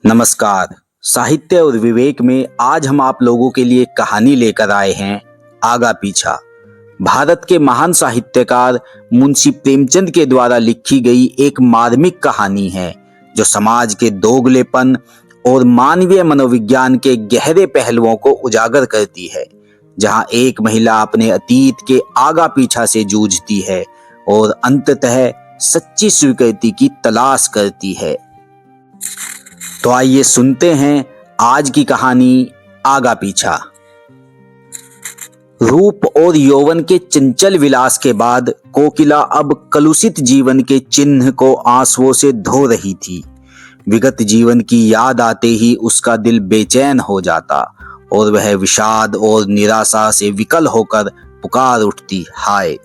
नमस्कार। साहित्य और विवेक में आज हम आप लोगों के लिए कहानी लेकर आए हैं आगा पीछा। भारत के महान साहित्यकार मुंशी प्रेमचंद के द्वारा लिखी गई एक मार्मिक कहानी है जो समाज के दोगलेपन और मानवीय मनोविज्ञान के गहरे पहलुओं को उजागर करती है। जहां एक महिला अपने अतीत के आगा पीछा से जूझती है और अंततः सच्ची स्वीकृति की तलाश करती है। तो आइए सुनते हैं आज की कहानी आगा पीछा। रूप और यौवन के चंचल विलास के बाद कोकिला अब कलुषित जीवन के चिन्ह को आंसुओं से धो रही थी। विगत जीवन की याद आते ही उसका दिल बेचैन हो जाता और वह विषाद और निराशा से विकल होकर पुकार उठती, हाय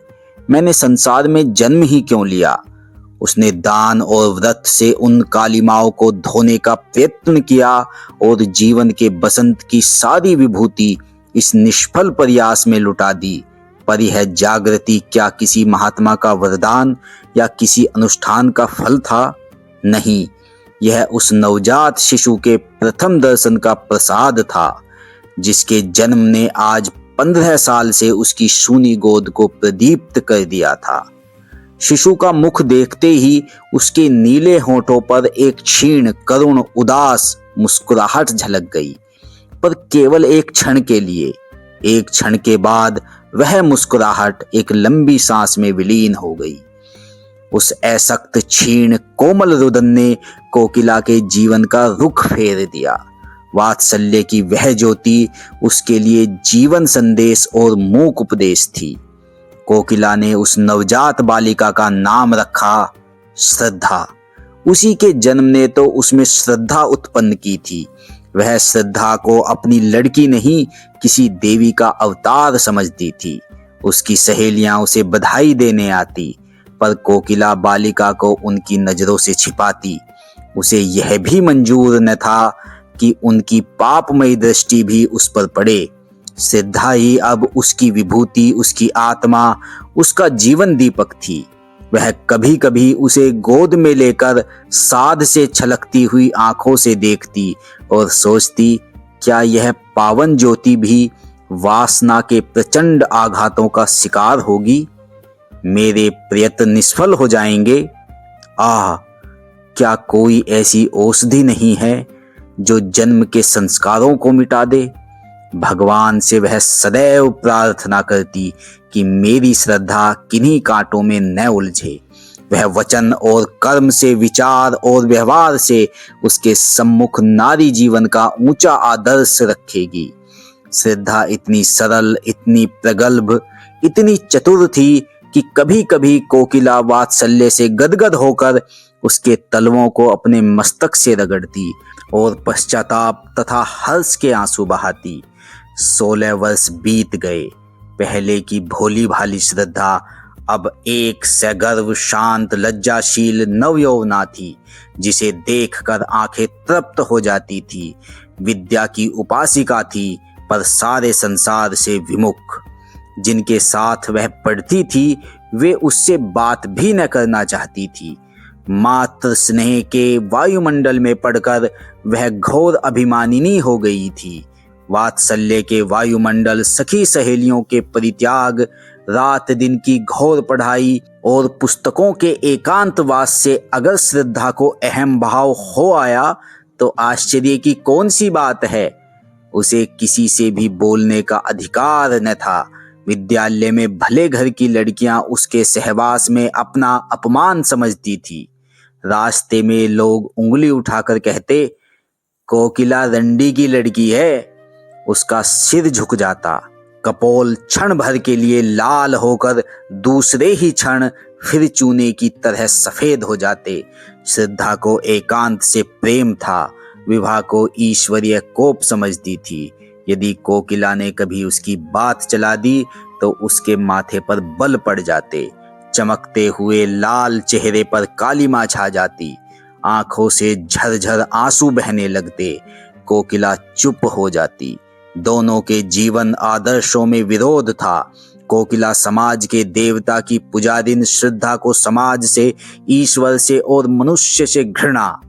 मैंने संसार में जन्म ही क्यों लिया। उसने दान और व्रत से उन कालिमाओं को धोने का प्रयत्न किया और जीवन के बसंत की सारी विभूति इस निष्फल प्रयास में लुटा दी। पर यह जागृति क्या किसी महात्मा का वरदान या किसी अनुष्ठान का फल था? नहीं, यह उस नवजात शिशु के प्रथम दर्शन का प्रसाद था जिसके जन्म ने आज 15 साल से उसकी सूनी गोद को प्रदीप्त कर दिया था। शिशु का मुख देखते ही उसके नीले होठों पर एक क्षीण करुण उदास मुस्कुराहट झलक गई, पर केवल एक क्षण के लिए। एक क्षण के बाद वह मुस्कुराहट एक लंबी सांस में विलीन हो गई। उस असक्त क्षीण कोमल रुदन ने कोकिला के जीवन का रुख फेर दिया। वात्सल्य की वह ज्योति उसके लिए जीवन संदेश और मूक उपदेश थी। कोकिला ने उस नवजात बालिका का नाम रखा श्रद्धा। उसी के जन्म ने तो उसमें श्रद्धा उत्पन्न की थी। वह श्रद्धा को अपनी लड़की नहीं किसी देवी का अवतार समझती थी। उसकी सहेलियां उसे बधाई देने आती, पर कोकिला बालिका को उनकी नजरों से छिपाती। उसे यह भी मंजूर न था कि उनकी पापमयी दृष्टि भी उस पर पड़े। श्रद्धा ही अब उसकी विभूति, उसकी आत्मा, उसका जीवन दीपक थी। वह कभी कभी उसे गोद में लेकर साध से छलकती हुई आंखों से देखती और सोचती, क्या यह पावन ज्योति भी वासना के प्रचंड आघातों का शिकार होगी? मेरे प्रयत्न निष्फल हो जाएंगे। आह, क्या कोई ऐसी औषधि नहीं है जो जन्म के संस्कारों को मिटा दे? भगवान से वह सदैव प्रार्थना करती कि मेरी श्रद्धा किन्हीं कांटों में न उलझे। वह वचन और कर्म से, विचार और व्यवहार से उसके सम्मुख नारी जीवन का ऊंचा आदर्श रखेगी। श्रद्धा इतनी सरल, इतनी प्रगल्भ, इतनी चतुर थी कि कभी कभी कोकिला वात्सल्य से गदगद होकर उसके तलवों को अपने मस्तक से रगड़ती और पश्चाताप तथा हर्ष के आंसू बहाती। 16 वर्ष बीत गए। पहले की भोली भाली श्रद्धा अब एक सगर्व, शांत, लज्जाशील नवयौवना थी जिसे देखकर आंखें तृप्त हो जाती थी। विद्या की उपासिका थी, पर सारे संसार से विमुख। जिनके साथ वह पढ़ती थी वे उससे बात भी न करना चाहती थी। मात्र स्नेह के वायुमंडल में पड़कर वह घोर अभिमानिनी हो गई थी। वात्सल्य के वायुमंडल, सखी सहेलियों के परित्याग, रात दिन की घोर पढ़ाई और पुस्तकों के एकांतवास से अगर श्रद्धा को अहम भाव हो आया तो आश्चर्य की कौन सी बात है। उसे किसी से भी बोलने का अधिकार न था। विद्यालय में भले घर की लड़कियां उसके सहवास में अपना अपमान समझती थी। रास्ते में लोग उंगली उठाकर कहते, कोकिला रंडी की लड़की है। उसका सिर झुक जाता। कपोल क्षण भर के लिए लाल होकर दूसरे ही क्षण फिर चूने की तरह सफेद हो जाते। श्रद्धा को एकांत से प्रेम था, विवाह को ईश्वरीय कोप समझती थी। यदि कोकिला ने कभी उसकी बात चला दी तो उसके माथे पर बल पड़ जाते। चमकते हुए लाल चेहरे पर कालिमा छा जाती। आंखों से झरझर आंसू बहने लगते। कोकिला चुप हो जाती। दोनों के जीवन आदर्शों में विरोध था। कोकिला समाज के देवता की पुजारिन, श्रद्धा को समाज से, ईश्वर से और मनुष्य से घृणा।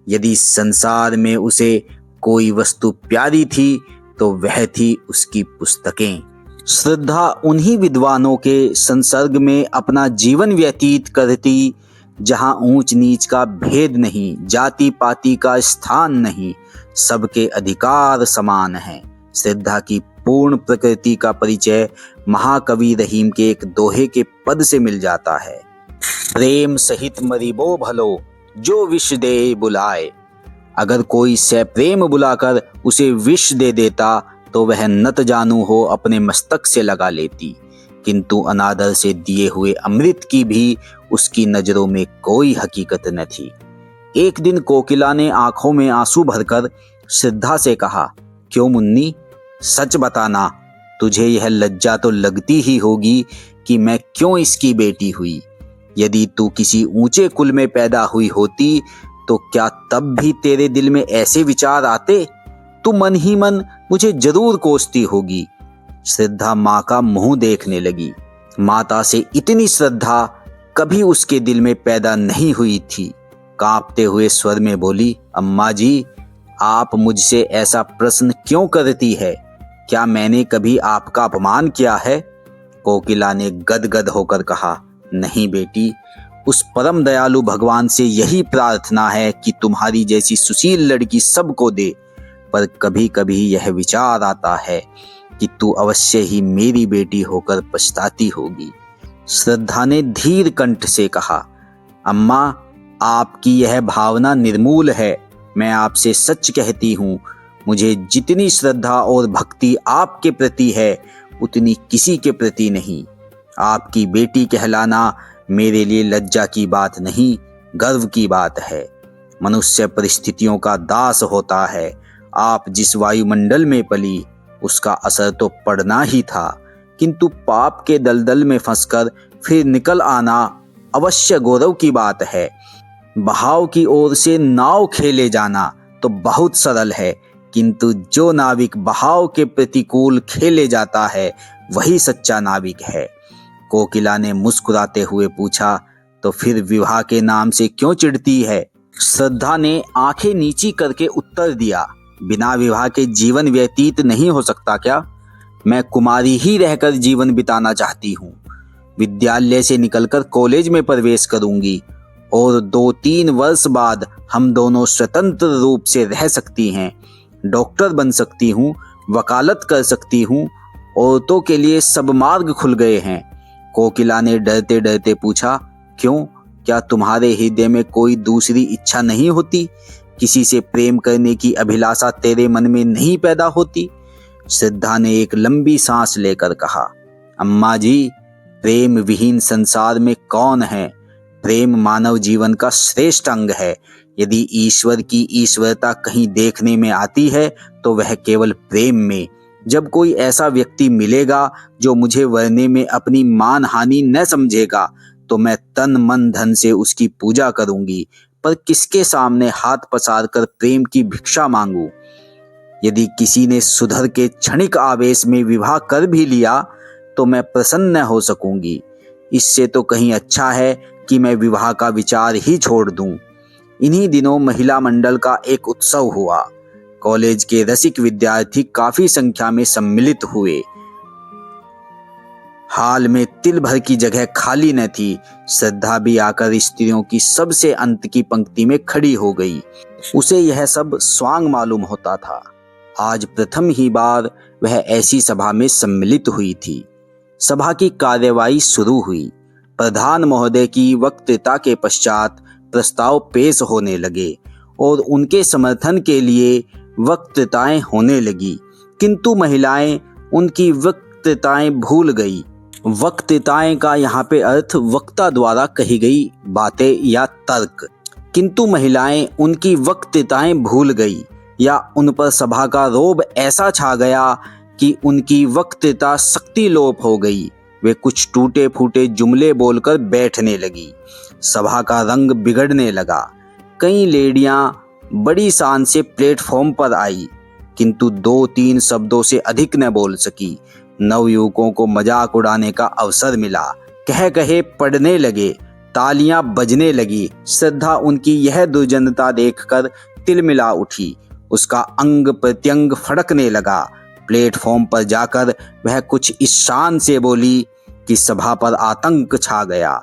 यदि संसार में उसे कोई वस्तु प्यारी थी तो वह थी उसकी पुस्तकें। श्रद्धा उन्हीं विद्वानों के संसर्ग में अपना जीवन व्यतीत करती जहां ऊंच नीच का भेद नहीं, जाति पाति का स्थान नहीं, सबके अधिकार समान हैं। श्रद्धा की पूर्ण प्रकृति का परिचय महाकवि रहीम के एक दोहे के पद से मिल जाता है। प्रेम सहित मरीबो भलो, जो विष दे बुलाए। अगर कोई सप्रेम बुलाकर उसे विष दे देता तो वह नत जानू हो अपने मस्तक से लगा लेती, किंतु अनादर से दिए हुए अमृत की भी उसकी नजरों में कोई हकीकत न थी। एक दिन कोकिला ने आंखों में आंसू भरकर श्रद्धा से कहा, क्यों मुन्नी, सच बताना, तुझे यह लज्जा तो लगती ही होगी कि मैं क्यों इसकी बेटी हुई। यदि तू किसी ऊंचे कुल में पैदा हुई होती तो क्या तब भी तेरे दिल में ऐसे विचार आते? तू मन ही मन मुझे जरूर कोसती होगी। श्रद्धा माँ का मुंह देखने लगी। माता से इतनी श्रद्धा कभी उसके दिल में पैदा नहीं हुई थी। कांपते हुए स्वर में बोली, अम्मा जी, आप मुझसे ऐसा प्रश्न क्यों करती है? क्या मैंने कभी आपका अपमान किया है? कोकिला ने गदगद होकर कहा, नहीं बेटी, उस परम दयालु भगवान से यही प्रार्थना है कि तुम्हारी जैसी सुशील लड़की सबको दे, पर कभी कभी यह विचार आता है कि तू अवश्य ही मेरी बेटी होकर पछताती होगी। श्रद्धा ने धीर कंठ से कहा, अम्मा, आपकी यह भावना निर्मूल है। मैं आपसे सच कहती हूँ, मुझे जितनी श्रद्धा और भक्ति आपके प्रति है उतनी किसी के प्रति नहीं। आपकी बेटी कहलाना मेरे लिए लज्जा की बात नहीं, गर्व की बात है। मनुष्य परिस्थितियों का दास होता है। आप जिस वायुमंडल में पली उसका असर तो पड़ना ही था, किंतु पाप के दलदल में फंसकर फिर निकल आना अवश्य गौरव की बात है। बहाव की ओर से नाव खेले जाना तो बहुत सरल है, किंतु जो नाविक बहाव के प्रतिकूल खेले जाता है वही सच्चा नाविक है। कोकिला ने मुस्कुराते हुए पूछा, तो फिर विवाह के नाम से क्यों चिढ़ती है? श्रद्धा ने आंखें नीची करके उत्तर दिया, बिना विवाह के जीवन व्यतीत नहीं हो सकता क्या? मैं कुमारी ही रहकर जीवन बिताना चाहती हूँ। विद्यालय से निकलकर कॉलेज में प्रवेश करूंगी और 2-3 वर्ष बाद हम दोनों स्वतंत्र रूप से रह सकती हैं। डॉक्टर बन सकती हूँ, वकालत कर सकती हूँ, औरतों के लिए सब मार्ग खुल गए हैं। कोकिला ने डरते डरते पूछा, क्यों? क्या तुम्हारे हृदय में कोई दूसरी इच्छा नहीं होती? किसी से प्रेम करने की अभिलाषा तेरे मन में नहीं पैदा होती? श्रद्धा ने एक लंबी सांस लेकर कहा, अम्मा जी, प्रेम विहीन संसार में कौन है? प्रेम मानव जीवन का श्रेष्ठ अंग है। यदि ईश्वर की ईश्वरता कहीं देखने में आती है तो वह केवल प्रेम में। जब कोई ऐसा व्यक्ति मिलेगा जो मुझे वरने में अपनी मान हानि न समझेगा तो मैं तन मन धन से उसकी पूजा करूंगी, पर किसके सामने हाथ पसार कर प्रेम की भिक्षा मांगूं? यदि किसी ने सुधर के क्षणिक आवेश में विवाह कर भी लिया तो मैं प्रसन्न हो सकूंगी। इससे तो कहीं अच्छा है कि मैं विवाह का विचार ही छोड़ दूं। इन्हीं दिनों महिला मंडल का एक उत्सव हुआ। कॉलेज के रसिक विद्यार्थी काफी संख्या में सम्मिलित हुए। हाल में तिल भर की जगह खाली न थी। श्रद्धा भी आकर स्त्रियों की सबसे अंत की पंक्ति में खड़ी हो गई। उसे यह सब स्वांग मालूम होता था। आज प्रथम ही बार वह ऐसी सभा में सम्मिलित हुई थी। सभा की कार्यवाही शुरू हुई। प्रधान महोदय की वक्तृता के पश्चात प्रस्ताव पेश होने लगे और उनके समर्थन के लिए वक्तृताएं होने लगी, किंतु महिलाएं उनकी वक्तृताएं भूल गई। वक्तृताएं का यहाँ पे अर्थ वक्ता द्वारा कही गई बातें या तर्क, किंतु महिलाएं उनकी वक्तृताएं भूल गई या उन पर सभा का रोब ऐसा छा गया कि उनकी वक्तृता शक्ति लोप हो गई। वे कुछ टूटे फूटे जुमले बोलकर बैठने लगी। सभा का रंग बिगड़ने लगा। कई लेडियां बड़ी शान से प्लेटफॉर्म पर आई, किंतु 2-3 शब्दों से अधिक न बोल सकी। नवयुवकों को मजाक उड़ाने का अवसर मिला। कह कहे पढ़ने लगे। तालियां बजने लगी। श्रद्धा उनकी यह दुर्जनता देखकर तिलमिला उठी। उसका अंग प्रत्यंग फड़कने लगा। प्लेटफॉर्म पर जाकर वह कुछ इस शान से बोली कि सभा पर आतंक छा गया।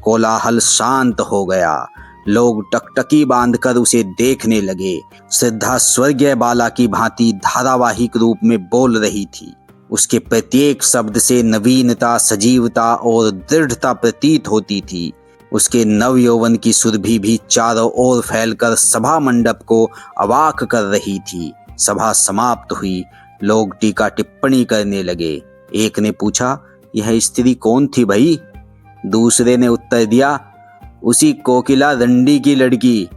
कोलाहल शांत हो गया। लोग टकटकी बांधकर उसे देखने लगे। श्रद्धा स्वर्गीय बाला की भांति धारावाहिक रूप में बोल रही थी। उसके प्रत्येक शब्द से नवीनता, सजीवता और दृढ़ता प्रतीत होती थी। उसके नव यौवन की सुरभि भी चारों ओर फैलकर सभा मंडप को अवाक कर रही थी। सभा समाप्त हुई। लोग टीका टिप्पणी करने लगे। एक ने पूछा, यह स्त्री कौन थी भाई? दूसरे ने उत्तर दिया, उसी कोकिला रंडी की लड़की।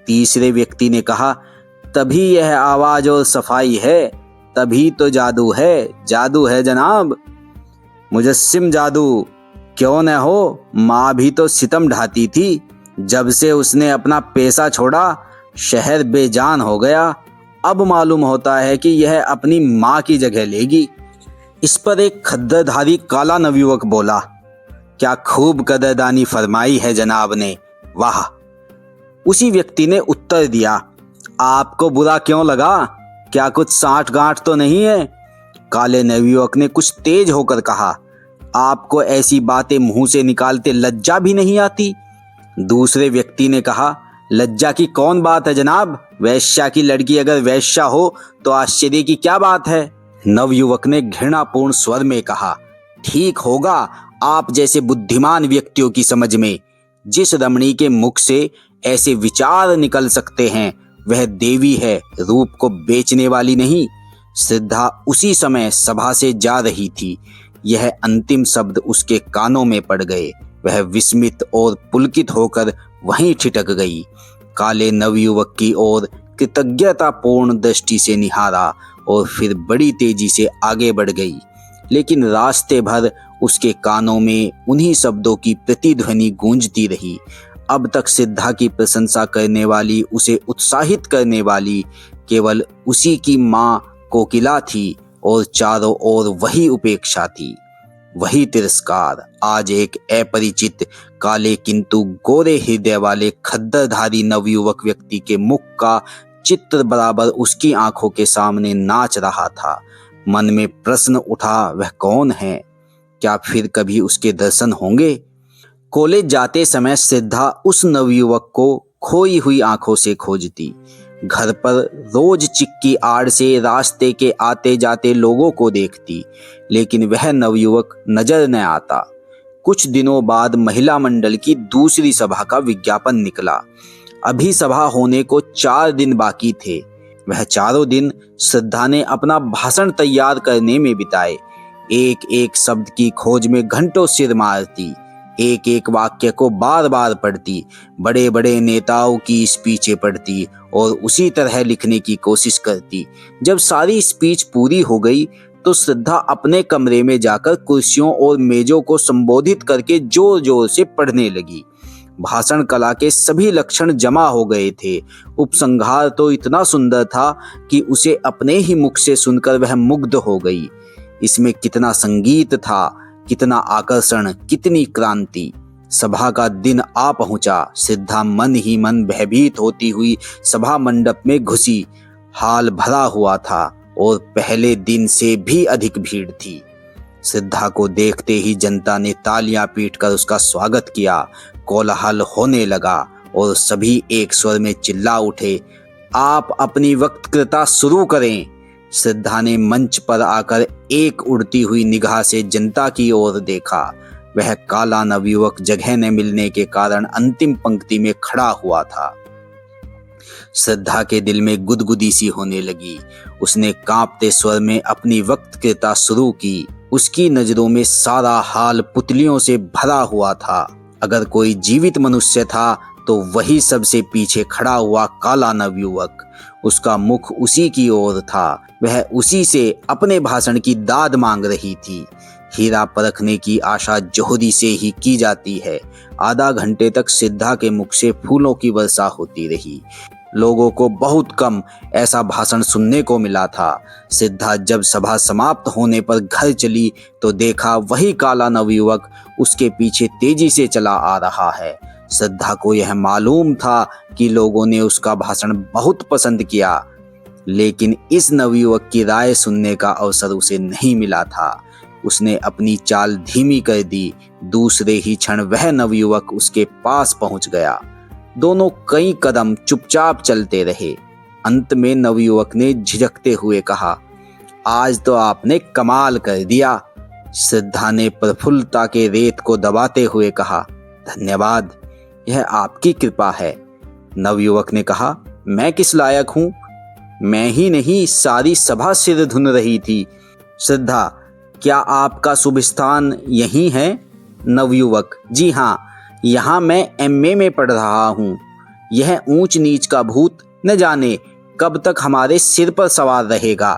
तीसरे व्यक्ति ने कहा, तभी यह आवाज और सफाई है, तभी तो जादू है जनाब, मुजस्सिम जादू। क्यों न हो, माँ भी तो सितम ढाती थी। जब से उसने अपना पेशा छोड़ा, शहर बेजान हो गया। अब मालूम होता है कि यह अपनी माँ की जगह लेगी। इस पर एक खद्दरधारी काला नवयुवक बोला, क्या खूब कदरदानी फरमाई है जनाब ने, वाह। उसी व्यक्ति ने उत्तर दिया, आपको बुरा क्यों लगा? क्या कुछ साठ गांठ तो नहीं है? काले नवयुवक ने कुछ तेज होकर कहा, आपको ऐसी बातें मुंह से निकालते लज्जा भी नहीं आती? दूसरे व्यक्ति ने कहा, लज्जा की कौन बात है जनाब? वैश्या की लड़की अगर वैश्या हो तो आश्चर्य की क्या बात है? नवयुवक ने घृणापूर्ण स्वर में कहा, ठीक होगा आप जैसे बुद्धिमान व्यक्तियों की समझ में। जिस रमणी के मुख से ऐसे विचार निकल सकते हैं वह देवी है, रूप को बेचने वाली नहीं। श्रद्धा उसी समय सभा से जा रही थी। यह अंतिम शब्द उसके कानों में पड़ गए। वह विस्मित और पुलकित होकर वहीं ठिठक गई। काले नवयुवक की ओर कृतज्ञतापूर्ण दृष्टि से निहारा और फिर बड़ी तेजी से आगे बढ़ गई। लेकिन रास्ते भर उसके कानों में उन्हीं शब्दों की प्रतिध्वनि गूंजती रही। अब तक श्रद्धा की प्रशंसा करने वाली, उसे उत्साहित करने वाली केवल उसी की माँ कोकिला थी और चारों ओर वही उपेक्षा थी, वही तिरस्कार। आज एक अपरिचित काले किंतु गोरे हृदय वाले खद्दरधारी नवयुवक व्यक्ति के मुख का चित्र बराबर उसकी आंखों के सामने नाच रहा था। मन में प्रश्न उठा, वह कौन है? क्या फिर कभी उसके दर्शन होंगे? कॉलेज जाते समय श्रद्धा उस नवयुवक को खोई हुई आंखों से खोजती। घर पर रोज चिक्की आड़ से रास्ते के आते जाते लोगों को देखती, लेकिन वह नवयुवक नजर न आता। कुछ दिनों बाद महिला मंडल की दूसरी सभा का विज्ञापन निकला। अभी सभा होने को 4 दिन बाकी थे। वह चारों दिन श्रद्धा ने अपना भाषण तैयार करने में बिताए। एक एक शब्द की खोज में घंटों सिर मारती, एक एक वाक्य को बार बार पढ़ती, बड़े बड़े नेताओं की स्पीचें पढ़ती और उसी तरह लिखने की कोशिश करती। जब सारी स्पीच पूरी हो गई तो श्रद्धा अपने कमरे में जाकर कुर्सियों और मेजों को संबोधित करके जोर जोर से पढ़ने लगी। भाषण कला के सभी लक्षण जमा हो गए थे। उपसंहार तो इतना सुंदर था कि उसे अपने ही मुख से सुनकर वह मुग्ध हो गई। इसमें कितना संगीत था, कितना आकर्षण, कितनी क्रांति। सभा का दिन आ पहुंचा। श्रद्धा मन ही मन भयभीत होती हुई सभा मंडप में घुसी। हाल भरा हुआ था और पहले दिन से भी अधिक भीड़ थी। श्रद्धा को देखते ही जनता ने तालियां पीटकर उसका स्वागत किया। कोलाहल होने लगा और सभी एक स्वर में चिल्ला उठे, आप अपनी वक्तृता शुरू करें। श्रद्धा ने मंच पर आकर एक उड़ती हुई निगाह से जनता की ओर देखा। वह काला नवयुवक जगह न मिलने के कारण अंतिम पंक्ति में खड़ा हुआ था। श्रद्धा के दिल में गुदगुदी सी होने लगी। उसने कांपते स्वर में अपनी वक्तृता शुरू की। उसकी नजरों में सारा हाल पुतलियों से भरा हुआ था। अगर कोई जीवित मनुष्य था तो वही सबसे पीछे खड़ा हुआ काला नवयुवक। उसका मुख उसी की ओर था। वह उसी से अपने भाषण की दाद मांग रही थी। हीरा परखने की आशा जोहरी से ही की जाती है। आधा घंटे तक श्रद्धा के मुख से फूलों की वर्षा होती रही। लोगों को बहुत कम ऐसा भाषण सुनने को मिला था। सिद्धा जब सभा समाप्त होने पर घर चली तो देखा वही काला नवयुवक उसके पीछे तेजी से चला आ रहा है। सिद्धा को यह मालूम था कि लोगों ने उसका भाषण बहुत पसंद किया, लेकिन इस नवयुवक की राय सुनने का अवसर उसे नहीं मिला था। उसने अपनी चाल धीमी कर दी। दूसरे ही क्षण वह नवयुवक उसके पास पहुंच गया। दोनों कई कदम चुपचाप चलते रहे। अंत में नवयुवक ने झिझकते हुए कहा, आज तो आपने कमाल कर दिया। सिद्धा ने प्रफुल्लता के रेत को दबाते हुए कहा, धन्यवाद, यह आपकी कृपा है। नवयुवक ने कहा, मैं किस लायक हूं? मैं ही नहीं, सारी सभा सिर धुन रही थी। सिद्धा, क्या आपका शुभ स्थान यही है? नवयुवक, जी हाँ, यहाँ मैं एमए में पढ़ रहा हूँ। यह ऊंच नीच का भूत न जाने कब तक हमारे सिर पर सवार रहेगा।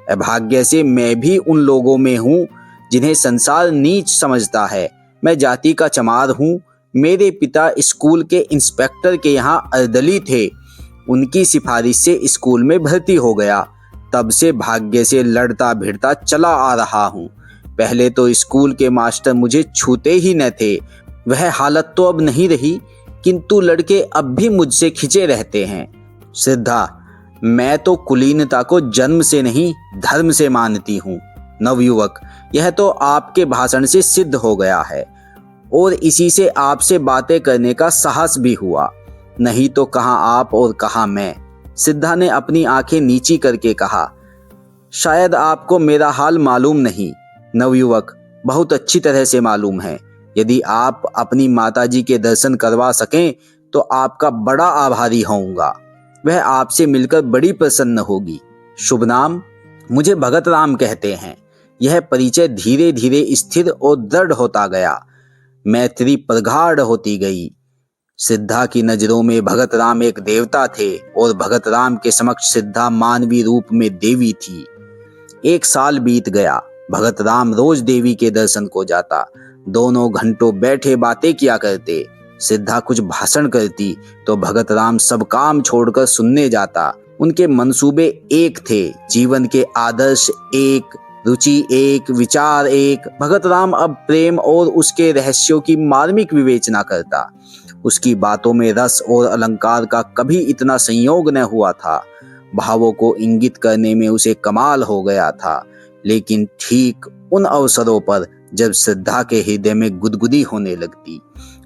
अभाग्य से मैं भी उन लोगों में हूँ जिन्हें संसार नीच समझता है। मैं जाति का चमार हूँ। मेरे पिता स्कूल के इंस्पेक्टर के यहाँ अर्दली थे। उनकी सिफारिश से स्कूल में भर्ती हो गया। तब से भाग्य से लड़ता भिड़ता चला आ रहा हूँ। पहले तो स्कूल के मास्टर मुझे छूते ही न थे। वह हालत तो अब नहीं रही, किंतु लड़के अब भी मुझसे खिंचे रहते हैं। सिद्धा, मैं तो कुलीनता को जन्म से नहीं धर्म से मानती हूँ। नवयुवक, यह तो आपके भाषण से सिद्ध हो गया है और इसी से आपसे बातें करने का साहस भी हुआ, नहीं तो कहाँ आप और कहाँ मैं। सिद्धा ने अपनी आंखें नीची करके कहा, शायद आपको मेरा हाल मालूम नहीं। नवयुवक, बहुत अच्छी तरह से मालूम है। यदि आप अपनी माताजी के दर्शन करवा सकें तो आपका बड़ा आभारी होऊंगा। वह आपसे मिलकर बड़ी प्रसन्न होगी। शुभ नाम? मुझे भगत राम कहते हैं। यह परिचय धीरे धीरे स्थिर और दृढ़ होता गया। मैत्री प्रगाढ़ होती गई। सिद्धा की नजरों में भगत राम एक देवता थे और भगत राम के समक्ष सिद्धा मानवीय रूप में देवी थी। 1 साल बीत गया। भगत राम रोज देवी के दर्शन को जाता। दोनों घंटों बैठे बातें किया करते। सिद्धा कुछ भाषण करती तो भगत राम सब काम छोड़कर सुनने जाता। उनके मंसूबे एक थे, जीवन के आदर्श एक, रुचि एक, विचार एक। भगत राम अब प्रेम और उसके रहस्यों की मार्मिक विवेचना करता। उसकी बातों में रस और अलंकार का कभी इतना संयोग न हुआ था। भावों को इंगित करने में उसे कमाल हो गया था। लेकिन ठीक उन अवसरों पर जब सिद्धा के हृदय में गुदगुदी होने लगती,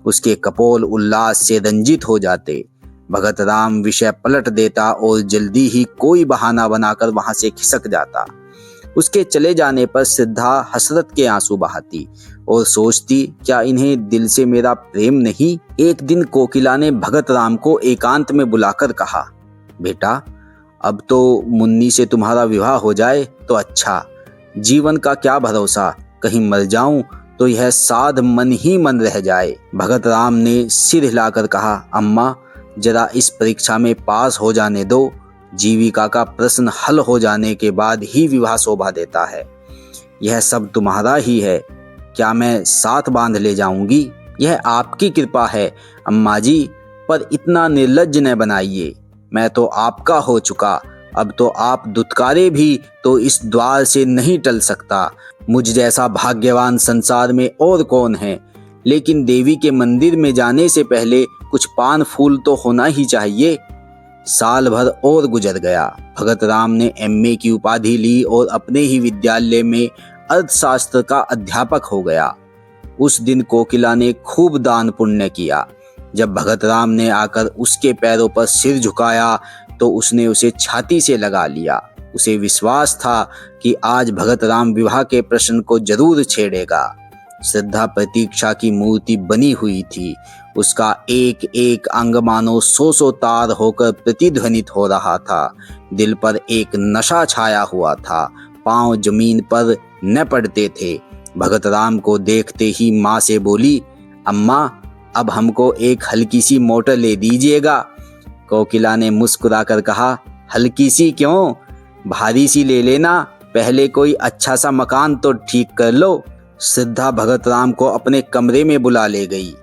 उसके कपोल उल्लास से रंजित हो जाते, भगत राम विषय पलट देता और जल्दी ही कोई बहाना बनाकर वहां से खिसक जाता। उसके चले जाने पर सिद्धा हसरत के आंसू बहाती और सोचती, क्या इन्हें दिल से मेरा प्रेम नहीं? एक दिन कोकिला ने भगत राम को एकांत में बुलाकर कहा, बेटा, अब तो मुन्नी से तुम्हारा विवाह हो जाए तो अच्छा। जीवन का क्या भरोसा, कहीं मर जाऊं तो यह साध मन ही मन रह जाए। भगत राम ने सिर हिलाकर कहा, अम्मा, जरा इस परीक्षा में पास हो जाने दो। जीविका का प्रश्न हल हो जाने के बाद ही विवाह शोभा देता है। यह सब तुम्हारा ही है। क्या मैं साथ बांध ले जाऊंगी? यह आपकी कृपा है अम्मा जी, पर इतना निर्लज्ज न बनाइए। मैं तो आपका हो चुका। अब तो आप दुत्कारे भी तो इस द्वार से नहीं टल सकता। मुझ जैसा भाग्यवान संसार में और कौन है? लेकिन देवी के मंदिर में जाने से पहले कुछ पान फूल तो होना ही चाहिए। साल भर और गुजर गया। भगत राम ने एमए की उपाधि ली और अपने ही विद्यालय में अर्थशास्त्र का अध्यापक हो गया। उस दिन कोकिला ने खूब दान पुण्य किया। जब भगत राम ने आकर उसके पैरों पर सिर झुकाया तो उसने उसे छाती से लगा लिया। उसे विश्वास था कि आज भगत राम विवाह के प्रश्न को जरूर छेड़ेगा। सिद्धा प्रतीक्षा की मूर्ति बनी हुई थी। उसका एक एक अंग मानो 100 तार होकर प्रतिध्वनित हो रहा था। दिल पर एक नशा छाया हुआ था। पांव जमीन पर न पड़ते थे। भगत राम को देखते ही माँ से बोली, अम्मा, अब हमको एक हल्की सी मोटर ले दीजिएगा। कोकिला ने मुस्कुराकर कहा, हल्की सी क्यों, भारी सी ले लेना। पहले कोई अच्छा सा मकान तो ठीक कर लो। सिद्धा भगत राम को अपने कमरे में बुला ले गई।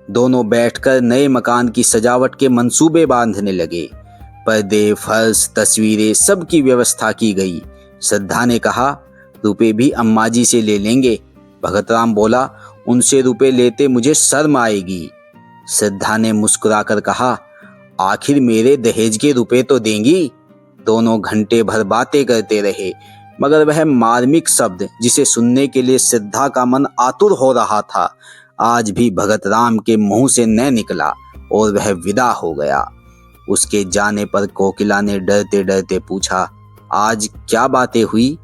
दोनों बैठकर नए मकान की सजावट के मंसूबे बांधने लगे। पर्दे, फर्श, तस्वीरें सबकी व्यवस्था की गई। श्रद्धा ने कहा, रुपए भी अम्मा जी से ले लेंगे। भगत राम बोला, उनसे रुपए लेते मुझे शर्म आएगी। श्रद्धा ने मुस्कुराकर कहा, आखिर मेरे दहेज के रुपए तो देंगी। दोनों घंटे भर बातें करते रहे, मगर वह मार्मिक शब्द जिसे सुनने के लिए श्रद्धा का मन आतुर हो रहा था, आज भी भगत राम के मुंह से न निकला और वह विदा हो गया। उसके जाने पर कोकिला ने डरते डरते पूछा, आज क्या बातें हुई?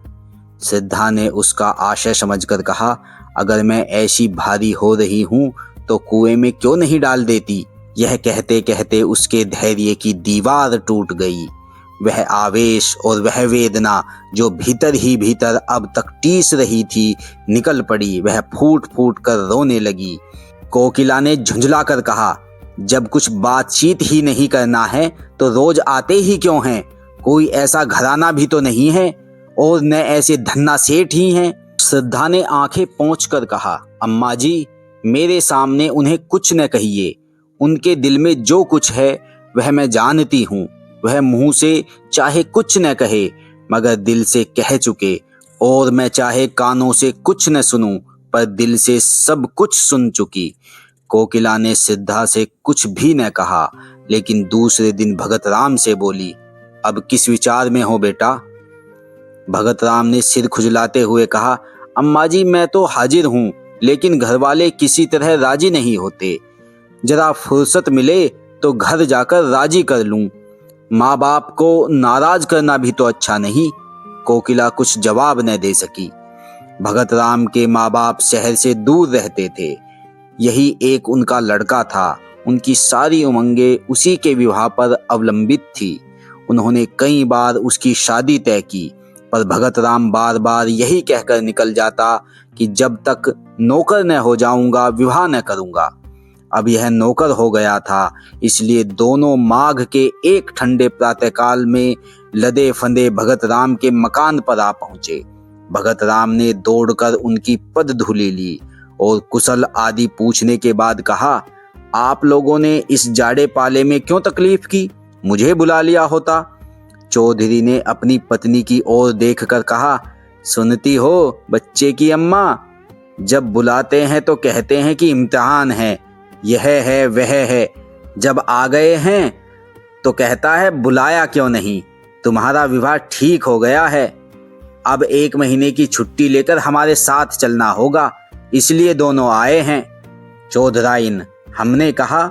श्रद्धा ने उसका आशय समझकर कहा, अगर मैं ऐसी भारी हो रही हूँ तो कुएं में क्यों नहीं डाल देती। यह कहते कहते उसके धैर्य की दीवार टूट गई। वह आवेश और वह वेदना जो भीतर ही भीतर अब तक टीस रही थी, निकल पड़ी। वह फूट फूट कर रोने लगी। कोकिला ने झुंझला कर कहा, जब कुछ बातचीत ही नहीं करना है तो रोज आते ही क्यों हैं? कोई ऐसा घराना भी तो नहीं है और न ऐसे धन्ना सेठ ही हैं। श्रद्धा ने आंखें पोंछ कर कहा, अम्मा जी, मेरे सामने उन्हें कुछ न कहिए। उनके दिल में जो कुछ है वह मैं जानती हूँ। वह मुंह से चाहे कुछ न कहे मगर दिल से कह चुके, और मैं चाहे कानों से कुछ न सुनूं पर दिल से सब कुछ सुन चुकी। कोकिला ने श्रद्धा से कुछ भी न कहा, लेकिन दूसरे दिन भगत राम से बोली, अब किस विचार में हो बेटा? भगत राम ने सिर खुजलाते हुए कहा, अम्मा जी, मैं तो हाजिर हूँ, लेकिन घरवाले किसी तरह राजी नहीं होते। जरा फुर्सत मिले तो घर जाकर राजी कर लूं। माँ बाप को नाराज करना भी तो अच्छा नहीं। कोकिला कुछ जवाब न दे सकी। भगत राम के माँ बाप शहर से दूर रहते थे। यही एक उनका लड़का था। उनकी सारी उमंगें उसी के विवाह पर अवलंबित थी। उन्होंने कई बार उसकी शादी तय की, पर भगत राम बार बार यही कहकर निकल जाता कि जब तक नौकर न हो जाऊंगा विवाह न करूंगा। अब यह नौकर हो गया था, इसलिए दोनों माघ के एक ठंडे प्रातःकाल में लदे फंदे भगत राम के मकान पर आ पहुंचे। भगत राम ने दौड़कर उनकी पदधूलि ली और कुशल आदि पूछने के बाद कहा, आप लोगों ने इस जाड़े पाले में क्यों तकलीफ की? मुझे बुला लिया होता। चौधरी ने अपनी पत्नी की ओर देखकर कहा, सुनती हो बच्चे की अम्मा, जब बुलाते हैं तो कहते हैं कि इम्तिहान है, यह है वह है। जब आ गए हैं तो कहता है बुलाया क्यों नहीं, तुम्हारा विवाह ठीक हो गया है। अब 1 महीने की छुट्टी लेकर हमारे साथ चलना होगा, इसलिए दोनों आए हैं। चौधराइन, हमने कहा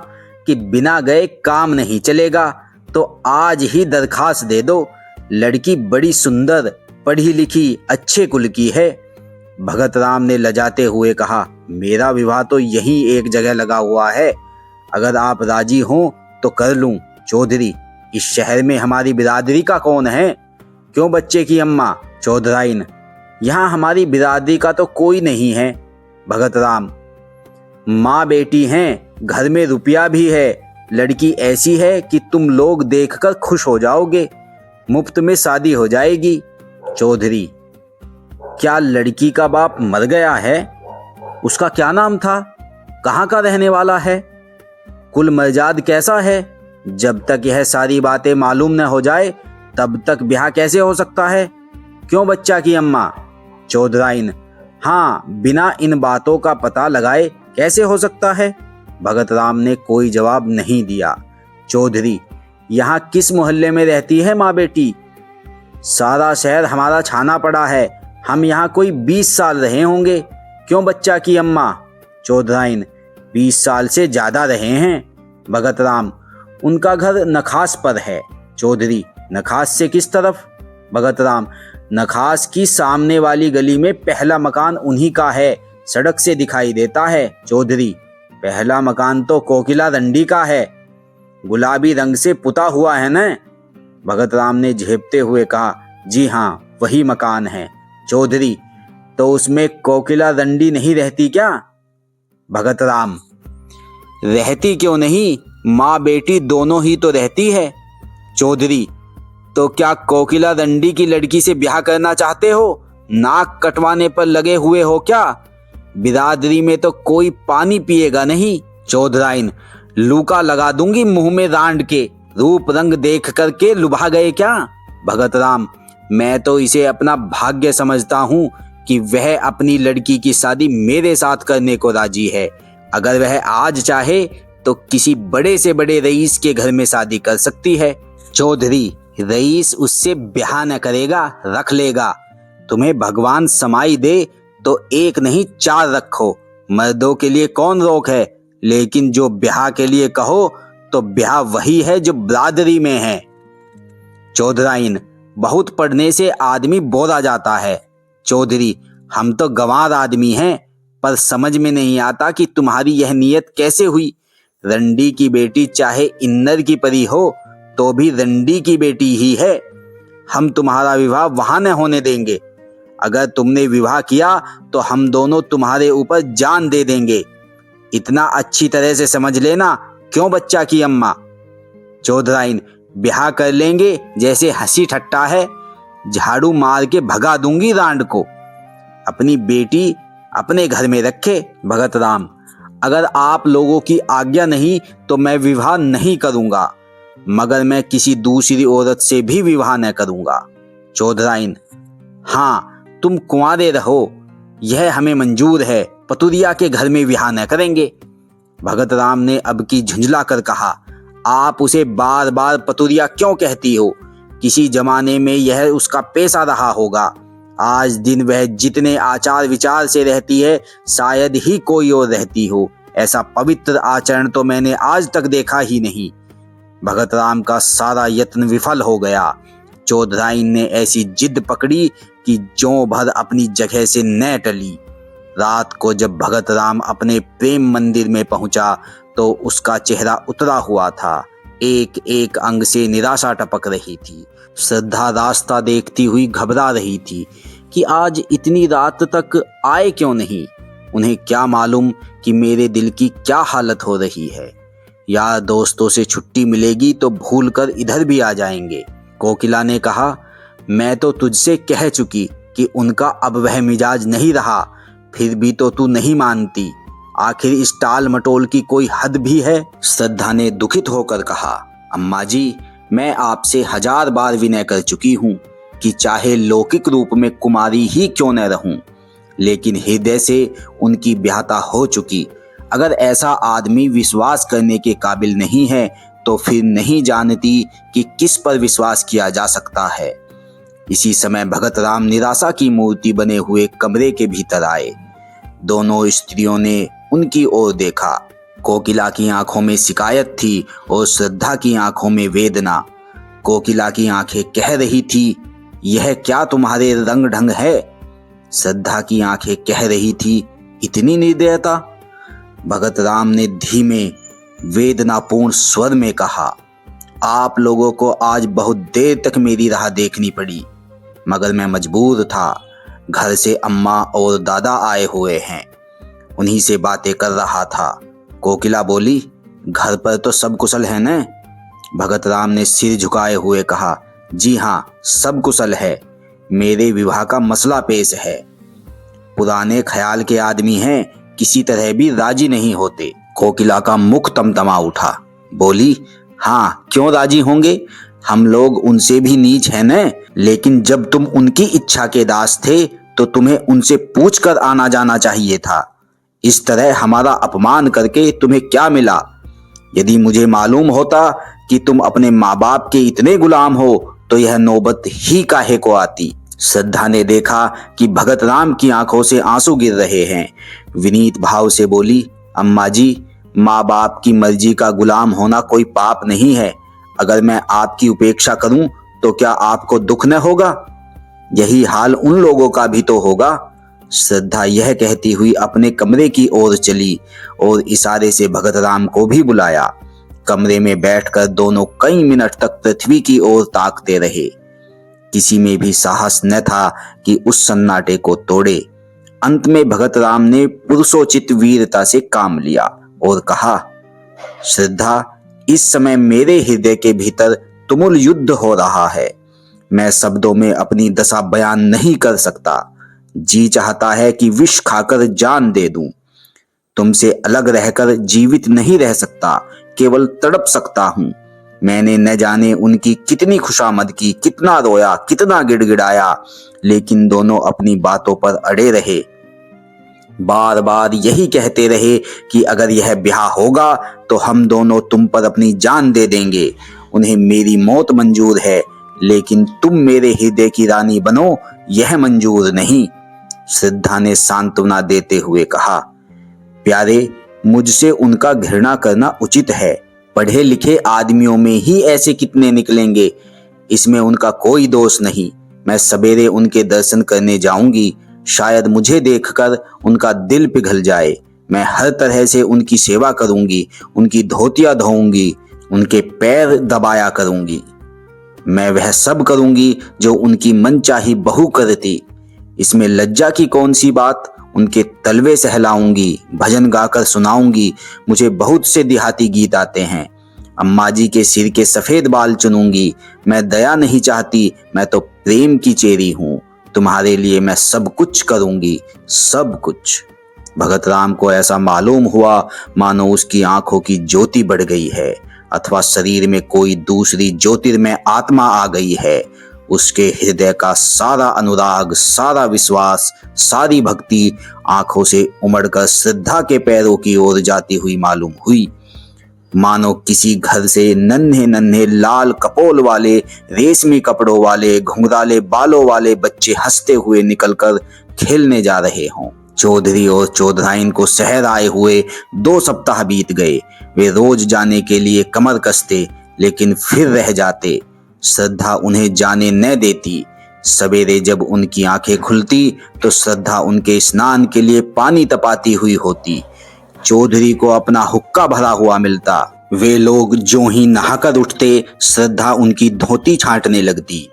कि बिना गए काम नहीं चलेगा, तो आज ही दरखास्त दे दो। लड़की बड़ी सुंदर, पढ़ी लिखी, अच्छे कुल की है। भगत राम ने लजाते हुए कहा, मेरा विवाह तो यहीं एक जगह लगा हुआ है, अगर आप राजी हों तो कर लूं। चौधरी, इस शहर में हमारी बिरादरी का कौन है? क्यों बच्चे की अम्मा? चौधराइन, यहाँ हमारी बिरादरी का तो कोई नहीं है। भगत राम, माँ बेटी हैं, घर में रुपया भी है, लड़की ऐसी है कि तुम लोग देखकर खुश हो जाओगे, मुफ्त में शादी हो जाएगी। चौधरी, क्या लड़की का बाप मर गया है? उसका क्या नाम था? कहाँ का रहने वाला है? कुल मर्जाद कैसा है? जब तक यह सारी बातें मालूम न हो जाए तब तक ब्याह कैसे हो सकता है? क्यों बच्चा की अम्मा? चौधराइन, हाँ, बिना इन बातों का पता लगाए कैसे हो सकता है? भगत राम ने कोई जवाब नहीं दिया। चौधरी, यहाँ किस मोहल्ले में रहती है माँ बेटी? सारा शहर हमारा छाना पड़ा है, हम यहाँ कोई 20 साल रहे होंगे। क्यों बच्चा की अम्मा? चौधराइन, 20 साल से ज्यादा रहे हैं। भगत राम, उनका घर नखास पर है। चौधरी, नखास से किस तरफ? भगत राम, नखास की सामने वाली गली में पहला मकान उन्हीं का है, सड़क से दिखाई देता है। चौधरी, पहला मकान तो कोकिला रंडी का है, गुलाबी रंग से पुता हुआ है न? भगत राम ने झेपते हुए कहा, जी हाँ, वही मकान है। चौधरी, तो उसमें कोकिला रंडी नहीं रहती क्या? भगत राम, रहती क्यों नहीं, माँ बेटी दोनों ही तो रहती है। चौधरी, तो क्या कोकिला रंडी की लड़की से ब्याह करना चाहते हो? नाक कटवाने पर लगे हुए हो क्या? बिरादरी में तो कोई पानी पिएगा नहीं। चौधराइन, लूका लगा दूंगी मुंह में रांड के, रूप रंग देख करके लुभा गए क्या? भगत राम, मैं तो इसे अपना भाग्य समझता हूँ कि वह अपनी लड़की की शादी मेरे साथ करने को राजी है। अगर वह आज चाहे तो किसी बड़े से बड़े रईस के घर में शादी कर सकती है। चौधरी, रईस उससे ब्याह न करेगा, रख लेगा। तुम्हें भगवान समाई दे तो एक नहीं 4 रखो, मर्दों के लिए कौन रोक है। लेकिन जो ब्याह के लिए कहो तो ब्याह वही है जो बरादरी में है। चौधराइन, बहुत पढ़ने से आदमी बोरा जाता है। चौधरी, हम तो गंवार आदमी हैं, पर समझ में नहीं आता कि तुम्हारी यह नीयत कैसे हुई। रंडी की बेटी चाहे इन्नर की परी हो तो भी रंडी की बेटी ही है। हम तुम्हारा विवाह वहां न होने देंगे। अगर तुमने विवाह किया तो हम दोनों तुम्हारे ऊपर जान दे देंगे। इतना अच्छी तरह से समझ लेना, क्यों बच्चा की अम्मा? चौधराइन, ब्याह कर लेंगे जैसे हंसी ठट्टा है, झाड़ू मार के भगा दूंगी रांड को। अपनी बेटी अपने घर में रखे। भगत राम, अगर आप लोगों की आज्ञा नहीं तो मैं विवाह नहीं करूंगा, मगर मैं किसी दूसरी औरत से भी विवाह न करूंगा। चौधराइन, हाँ, तुम कुंवारे रहो, यह हमें मंजूर है, पतुरिया के घर में विवाह न करेंगे। भगत राम ने अब की झुंझला कर कहा, आप उसे बार बार पतुरिया क्यों कहती हो? किसी जमाने में यह उसका पेशा रहा होगा। आज दिन वह जितने आचार विचार से रहती है, शायद ही कोई और रहती हो। ऐसा पवित्र आचरण तो मैंने आज तक देखा ही नहीं। भगत राम का सारा यत्न विफल हो गया। चौधराइन ने ऐसी जिद पकड़ी कि ज्यों भर अपनी जगह से न टली। रात को जब भगत राम अपने प्रेम मंदिर में पहुंचा तो उसका चेहरा उतरा हुआ था। एक एक अंग से निराशा टपक रही थी। श्रद्धा रास्ता देखती हुई घबरा रही थी कि आज इतनी रात तक आए क्यों नहीं। उन्हें क्या मालूम कि मेरे दिल की क्या हालत हो रही है। यार दोस्तों से छुट्टी मिलेगी तो भूलकर इधर भी आ जाएंगे। कोकिला ने कहा, मैं तो तुझसे कह चुकी कि उनका अब वह मिजाज नहीं रहा, फिर भी तो तू नहीं मानती। आखिर इस टाल मटोल की कोई हद भी है। श्रद्धा ने दुखित होकर कहा, अम्मा जी, मैं आपसे 1000 बार विनय कर चुकी हूँ कि चाहे लौकिक रूप में कुमारी ही क्यों न रहूं, लेकिन हृदय से उनकी ब्याहता हो चुकी। अगर ऐसा आदमी विश्वास करने के काबिल नहीं है तो फिर नहीं जानती कि किस पर विश्वास किया जा सकता है। इसी समय भगत राम निराशा की मूर्ति बने हुए कमरे के भीतर आए। दोनों स्त्रियों ने उनकी ओर देखा। कोकिला की आंखों में शिकायत थी और श्रद्धा की आंखों में वेदना। कोकिला की आंखें कह रही थी, यह क्या तुम्हारे रंग ढंग है? श्रद्धा की आंखें कह रही थी, इतनी निर्दयता? भगत राम ने धीमे वेदनापूर्ण स्वर में कहा, आप लोगों को आज बहुत देर तक मेरी राह देखनी पड़ी, मगर मैं मजबूर था। घर से अम्मा और दादा आए हुए हैं, उन्हीं से बातें कर रहा था। कोकिला बोली, घर पर तो सब कुशल है न? भगत राम ने सिर झुकाए हुए कहा, जी हाँ, सब कुशल है। मेरे विवाह का मसला पेश है। पुराने ख्याल के आदमी हैं, किसी तरह भी राजी नहीं होते। कोकिला का मुख तमतमा उठा। बोली, हाँ, क्यों राजी होंगे? हम लोग उनसे भी नीच हैं न। लेकिन जब तुम उनकी इच्छा के दास थे तो तुम्हें उनसे पूछ कर आना जाना चाहिए था। इस तरह हमारा अपमान करके तुम्हें क्या मिला? यदि मुझे मालूम होता कि तुम अपने माँ बाप के इतने गुलाम हो तो यह नौबत ही काहे को आती। श्रद्धा ने देखा कि भगत राम की आंखों से आंसू गिर रहे हैं। विनीत भाव से बोली, अम्मा जी, माँ बाप की मर्जी का गुलाम होना कोई पाप नहीं है। अगर मैं आपकी उपेक्षा करूं तो क्या आपको दुख न होगा? यही हाल उन लोगों का भी तो होगा। श्रद्धा यह कहती हुई अपने कमरे की ओर चली और इशारे से भगत राम को भी बुलाया। कमरे में बैठकर दोनों कई मिनट तक पृथ्वी की ओर ताकते रहे। किसी में भी साहस न था कि उस सन्नाटे को तोड़े। अंत में भगत राम ने पुरुषोचित वीरता से काम लिया और कहा, श्रद्धा, इस समय मेरे हृदय के भीतर तुमुल युद्ध हो रहा है। मैं शब्दों में अपनी दशा बयान नहीं कर सकता। जी चाहता है कि विष खाकर जान दे दूं। तुमसे अलग रहकर जीवित नहीं रह सकता, केवल तड़प सकता हूं। मैंने न जाने उनकी कितनी खुशामद की, कितना रोया, कितना गिड़गिड़ाया, लेकिन दोनों अपनी बातों पर अड़े रहे। बार बार यही कहते रहे कि अगर यह ब्याह होगा तो हम दोनों तुम पर अपनी जान दे देंगे। उन्हें मेरी मौत मंजूर है, लेकिन तुम मेरे हृदय की रानी बनो, यह मंजूर नहीं। श्रद्धा ने सांत्वना देते हुए कहा, प्यारे, मुझसे उनका घृणा करना उचित है। पढ़े लिखे आदमियों में ही ऐसे कितने निकलेंगे, इसमें उनका कोई दोष नहीं। मैं सवेरे उनके दर्शन करने जाऊंगी, शायद मुझे देखकर उनका दिल पिघल जाए। मैं हर तरह से उनकी सेवा करूंगी, उनकी धोतियां धोऊंगी, उनके पैर दबाया करूंगी। मैं वह सब करूंगी जो उनकी मनचाही बहू करती। इसमें लज्जा की कौन सी बात। उनके तलवे सहलाऊंगी, भजन गाकर सुनाऊंगी। मुझे बहुत से देहाती गीत आते हैं। अम्मा जी के सिर के सफेद बाल चुनूंगी। मैं दया नहीं चाहती, मैं तो प्रेम की चेरी हूँ। तुम्हारे लिए मैं सब कुछ करूंगी, सब कुछ। भगत राम को ऐसा मालूम हुआ मानो उसकी आंखों की ज्योति बढ़ गई है अथवा शरीर में कोई दूसरी ज्योतिर्मय आत्मा आ गई है। उसके हृदय का सारा अनुराग, सारा विश्वास, सारी भक्ति आंखों से उमड़कर श्रद्धा के पैरों की ओर जाती हुई मालूम हुई। मानो किसी घर से नन्हे नन्हे लाल कपोल वाले, रेशमी कपड़ों वाले, घुंघराले बालों वाले बच्चे हंसते हुए निकलकर खेलने जा रहे हों। चौधरी और चौधराइन को शहर आए हुए 2 सप्ताह बीत गए। वे रोज जाने के लिए कमर कसते, लेकिन फिर रह जाते। श्रद्धा उन्हें जाने न देती। सवेरे जब उनकी आंखें खुलती तो श्रद्धा उनके स्नान के लिए पानी तपाती हुई होती। चौधरी को अपना हुक्का भरा हुआ मिलता। वे लोग जो ही नहाकर उठते, श्रद्धा उनकी धोती छांटने लगती।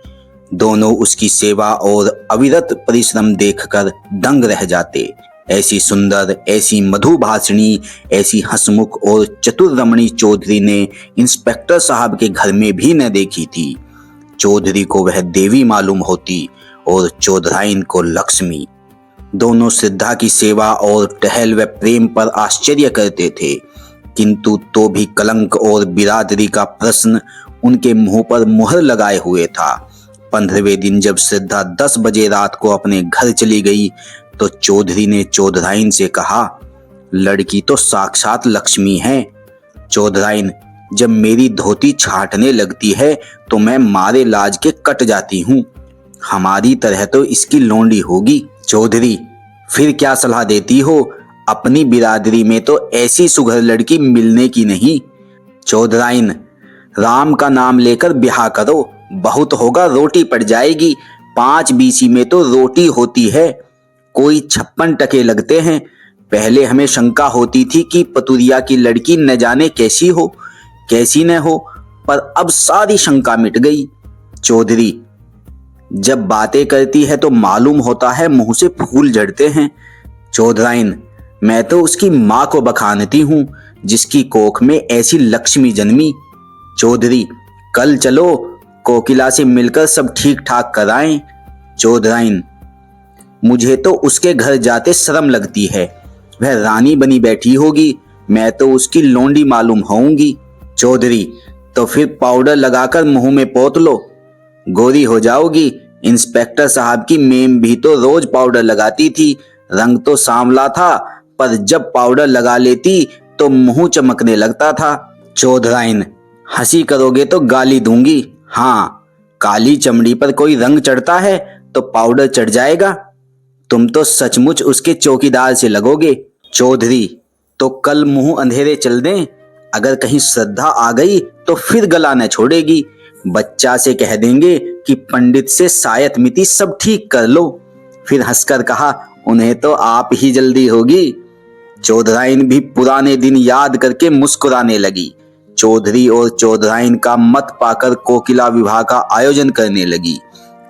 दोनों उसकी सेवा और अविरत परिश्रम देखकर दंग रह जाते। ऐसी सुंदर, ऐसी मधुभाषिणी, ऐसी हंसमुख और चतुर रमणी चौधरी ने इंस्पेक्टर साहब के घर में भी न देखी थी। चौधरी को वह देवी मालूम होती और चौधराइन को लक्ष्मी। दोनों श्रद्धा की सेवा और टहल व प्रेम पर आश्चर्य करते थे, किंतु तो भी कलंक और बिरादरी का प्रश्न उनके मुंह पर मुहर लगाए हुए था। 15वें दिन जब श्रद्धा 10 बजे रात को अपने घर चली गई तो चौधरी ने चौधराइन से कहा, लड़की तो साक्षात लक्ष्मी है। चौधराइन, जब मेरी धोती छाटने लगती है तो मैं मारे लाज के कट जाती हूँ। हमारी तरह तो इसकी लोंडी होगी। चौधरी, फिर क्या सलाह देती हो? अपनी बिरादरी में तो ऐसी सुघर लड़की मिलने की नहीं। चौधराइन, राम का नाम लेकर ब्याह करो, बहुत होगा रोटी पड़ जाएगी। 5 बीसी में तो रोटी होती है, कोई 56 टके लगते हैं। पहले हमें शंका होती थी कि पतुरिया की लड़की न जाने कैसी हो, कैसी न हो, पर अब सारी शंका मिट गई। चौधरी, जब बातें करती है तो मालूम होता है मुंह से फूल झड़ते हैं। चौधराइन, मैं तो उसकी माँ को बखानती हूँ, जिसकी कोख में ऐसी लक्ष्मी जन्मी। चौधरी, कल चलो, कोकिला से मिलकर सब ठीक ठाक कराएं। चौधराइन, मुझे तो उसके घर जाते शर्म लगती है। वह रानी बनी बैठी होगी, मैं तो उसकी लोंडी मालूम होऊंगी। चौधरी, तो फिर पाउडर लगाकर मुंह में पोत लो, गोरी हो जाओगी। इंस्पेक्टर साहब की मेम भी तो रोज पाउडर लगाती थी। रंग तो सांवला था, पर जब पाउडर लगा लेती तो मुंह चमकने लगता था। चौधराइन, हंसी करोगे तो गाली दूंगी। हाँ, काली चमड़ी पर कोई रंग चढ़ता है तो पाउडर चढ़ जाएगा। तुम तो सचमुच उसके चौकीदार से लगोगे। चौधरी, तो कल मुंह अंधेरे चल दें? अगर कहीं श्रद्धा आ गई तो फिर गला न छोड़ेगी। बच्चा से कह देंगे कि पंडित से सायत मिति सब ठीक कर लो। फिर हंसकर कहा, उन्हें तो आप ही जल्दी होगी। चौधराइन भी पुराने दिन याद करके मुस्कुराने लगी। चौधरी और चौधराइन का मत पाकर कोकिला विवाह का आयोजन करने लगी।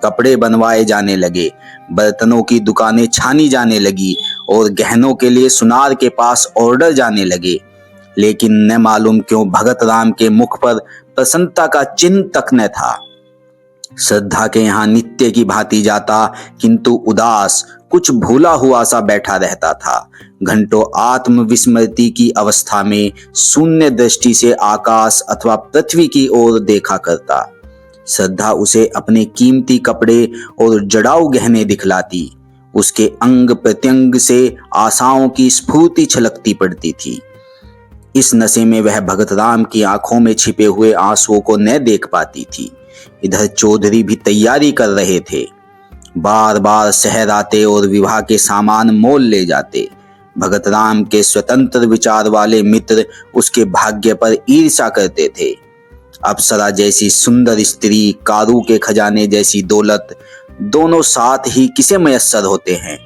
कपड़े बनवाए जाने लगे, बर्तनों की दुकानें छानी जाने लगी और गहनों के लिए सुनार के पास ऑर्डर जाने लगे। लेकिन न मालूम क्यों भगत राम के मुख पर प्रसन्नता का चिन्ह तक न था। श्रद्धा के यहाँ नित्य की भांति जाता, किंतु उदास, कुछ भूला हुआ सा बैठा रहता था। घंटों आत्मविस्मृति की अवस्था में शून्य दृष्टि से आकाश अथवा पृथ्वी की ओर देखा करता। श्रद्धा उसे अपने कीमती कपड़े और जड़ाऊ गहने दिखलाती। उसके अंग प्रत्यंग से आशाओं की स्फूर्ति छलकती पड़ती थी। इस नशे में वह भगत राम की आंखों में छिपे हुए आंसुओं को न देख पाती थी। इधर चौधरी भी तैयारी कर रहे थे। बार बार शहर आते और विवाह के सामान मोल ले जाते। भगत राम के स्वतंत्र विचार वाले मित्र उसके भाग्य पर ईर्ष्या करते थे। अप्सरा जैसी सुंदर स्त्री, कारू के खजाने जैसी दौलत, दोनों साथ ही किसे मयस्सर होते हैं,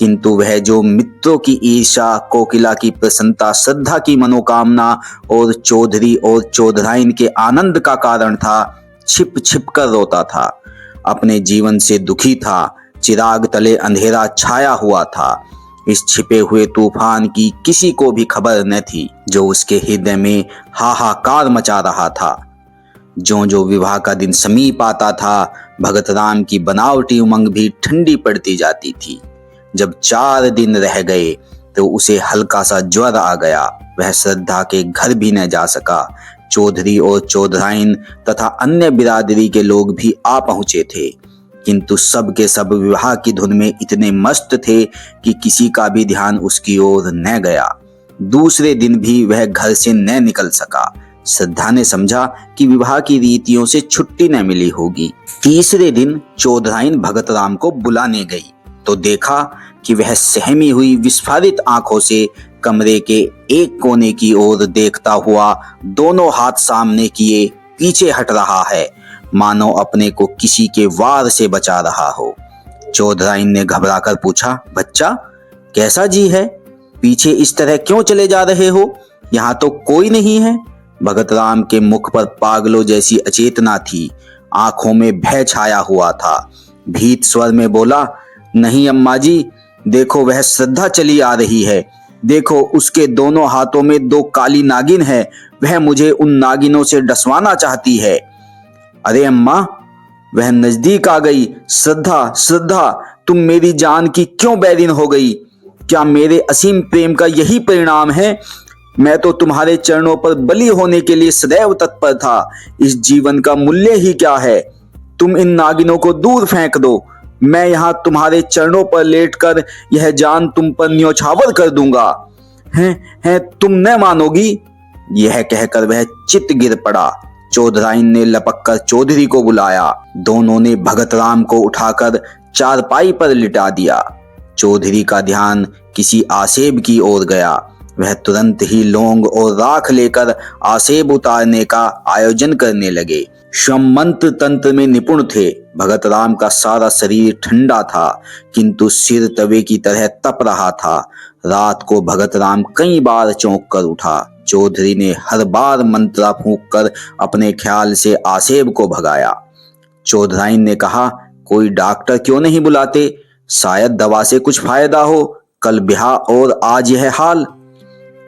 किंतु वह जो मित्रों की ईर्ष्या, कोकिला की प्रसन्नता, श्रद्धा की मनोकामना और चौधरी और चौधराइन के आनंद का कारण था, छिप छिप कर रोता था। अपने जीवन से दुखी था। चिराग तले अंधेरा छाया हुआ था। इस छिपे हुए तूफान की किसी को भी खबर न थी जो उसके हृदय में हाहाकार मचा रहा था। जो जो विवाह का दिन समीप आता था, भगत राम की बनावटी उमंग भी ठंडी पड़ती जाती थी। जब 4 दिन रह गए तो उसे हल्का सा ज्वर आ गया। वह श्रद्धा के घर भी न जा सका। चौधरी और चौधराइन तथा अन्य बिरादरी के लोग भी आ पहुंचे थे, किंतु सब के सब विवाह की धुन में इतने मस्त थे कि किसी का भी ध्यान उसकी ओर न गया। दूसरे दिन भी वह घर से न निकल सका। श्रद्धा ने समझा कि विवाह की रीतियों से छुट्टी न मिली होगी। तीसरे दिन चौधराइन भगत राम को बुलाने गई तो देखा कि वह सहमी हुई विस्फारित आंखों से कमरे के एक कोने की ओर देखता हुआ दोनों हाथ सामने किए पीछे हट रहा है, मानो अपने को किसी के वार से बचा रहा हो। चौधराइन ने घबराकर पूछा, बच्चा कैसा जी है? पीछे इस तरह क्यों चले जा रहे हो? यहाँ तो कोई नहीं है। भगत राम के मुख पर पागलों जैसी अचेतना थी। आंखों में भय छाया हुआ था। भीत स्वर में बोला, नहीं अम्मा जी, देखो वह श्रद्धा चली आ रही है। देखो उसके दोनों हाथों में 2 काली नागिन है। वह मुझे उन नागिनों से डसवाना चाहती है। अरे अम्मा, वह नजदीक आ गई। श्रद्धा, श्रद्धा, तुम मेरी जान की क्यों बैरिन हो गई? क्या मेरे असीम प्रेम का यही परिणाम है? मैं तो तुम्हारे चरणों पर बलि होने के लिए सदैव तत्पर था। इस जीवन का मूल्य ही क्या है? तुम इन नागिनों को दूर फेंक दो। मैं यहाँ तुम्हारे चरणों पर लेटकर यह जान तुम पर न्योछावर कर दूंगा। हैं तुम न मानोगी। यह कहकर वह चित गिर पड़ा। चौधराइन ने लपक कर चौधरी को बुलाया। दोनों ने भगत राम को उठाकर चारपाई पर लिटा दिया। चौधरी का ध्यान किसी आसेब की ओर गया। वह तुरंत ही लौंग और राख लेकर आसेब उतारने का आयोजन करने लगे। श्रम मंत्र तंत्र में निपुण थे। भगत राम का सारा शरीर ठंडा था, किंतु सिर तवे की तरह तप रहा था। रात को भगत राम कई बार चौंक कर उठा। चौधरी ने हर बार मंत्रा फूंक कर अपने ख्याल से आसेब को भगाया। चौधराइन ने कहा, कोई डॉक्टर क्यों नहीं बुलाते? शायद दवा से कुछ फायदा हो। कल ब्याह और आज यह हाल।